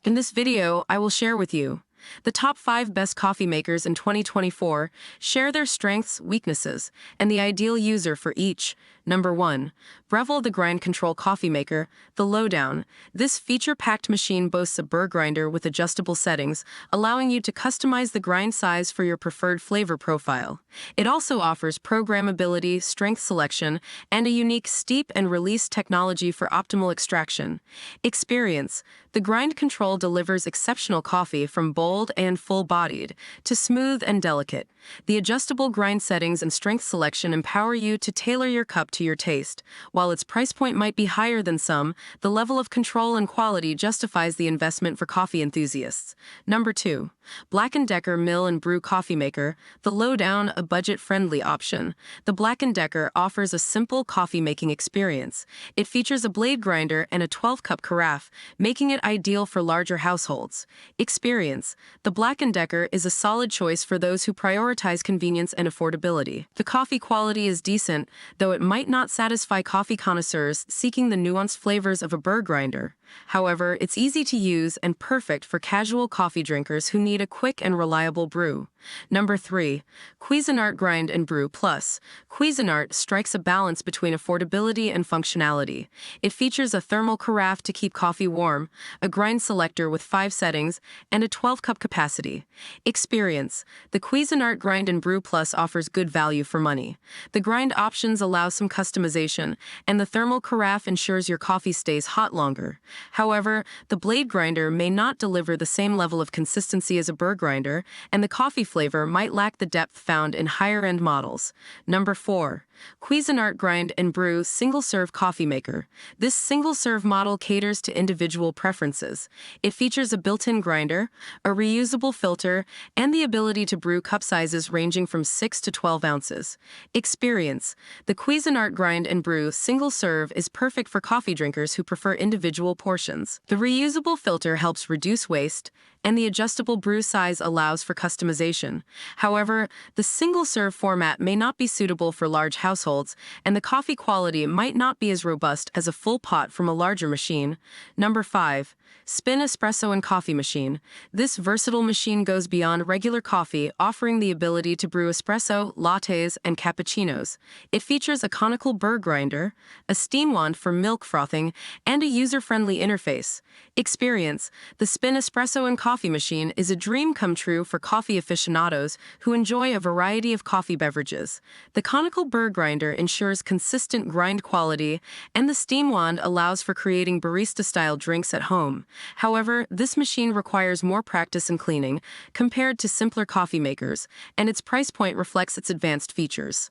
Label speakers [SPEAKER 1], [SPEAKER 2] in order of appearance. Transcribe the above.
[SPEAKER 1] In this video, I will share with you the top 5 best coffee makers in 2024, share their strengths, weaknesses, and the ideal user for each. Number 1. Breville the Grind Control Coffee Maker, the Lowdown. This feature-packed machine boasts a burr grinder with adjustable settings, allowing you to customize the grind size for your preferred flavor profile. It also offers programmability, strength selection, and a unique steep and release technology for optimal extraction. Experience. The Grind Control delivers exceptional coffee from bold and full-bodied to smooth and delicate. The adjustable grind settings and strength selection empower you to tailor your cup to your taste. While its price point might be higher than some, the level of control and quality justifies the investment for coffee enthusiasts. Number 2. Black & Decker Mill and Brew Coffee Maker, the Lowdown, a budget-friendly option. The Black & Decker offers a simple coffee-making experience. It features a blade grinder and a 12-cup carafe, making it ideal for larger households. Experience. The Black & Decker is a solid choice for those who prioritize convenience and affordability. The coffee quality is decent, though it might not satisfy coffee connoisseurs seeking the nuanced flavors of a burr grinder. However, it's easy to use and perfect for casual coffee drinkers who need a quick and reliable brew. Number 3. Cuisinart Grind and Brew Plus. Cuisinart strikes a balance between affordability and functionality. It features a thermal carafe to keep coffee warm, a grind selector with 5 settings, and a 12-cup capacity. Experience. The Cuisinart Grind and Brew Plus offers good value for money. The grind options allow some customization, and the thermal carafe ensures your coffee stays hot longer. However, the blade grinder may not deliver the same level of consistency as a burr grinder, and the coffee flavor might lack the depth found in higher-end models. Number 4. Cuisinart Grind and Brew Single-Serve Coffee Maker. This single-serve model caters to individual preferences. It features a built-in grinder, a reusable filter, and the ability to brew cup sizes ranging from 6 to 12 ounces. Experience. The Cuisinart Grind and Brew Single-Serve is perfect for coffee drinkers who prefer individual portions. The reusable filter helps reduce waste, and the adjustable brew size allows for customization. However, the single-serve format may not be suitable for large households, and the coffee quality might not be as robust as a full pot from a larger machine. Number 5. Spin Espresso and Coffee Machine. This versatile machine goes beyond regular coffee, offering the ability to brew espresso, lattes, and cappuccinos. It features a conical burr grinder, a steam wand for milk frothing, and a user-friendly interface. Experience. The Spin Espresso and Coffee Machine is a dream come true for coffee aficionados who enjoy a variety of coffee beverages. The conical burr grinder ensures consistent grind quality, and the steam wand allows for creating barista-style drinks at home. However, this machine requires more practice and cleaning compared to simpler coffee makers, and its price point reflects its advanced features.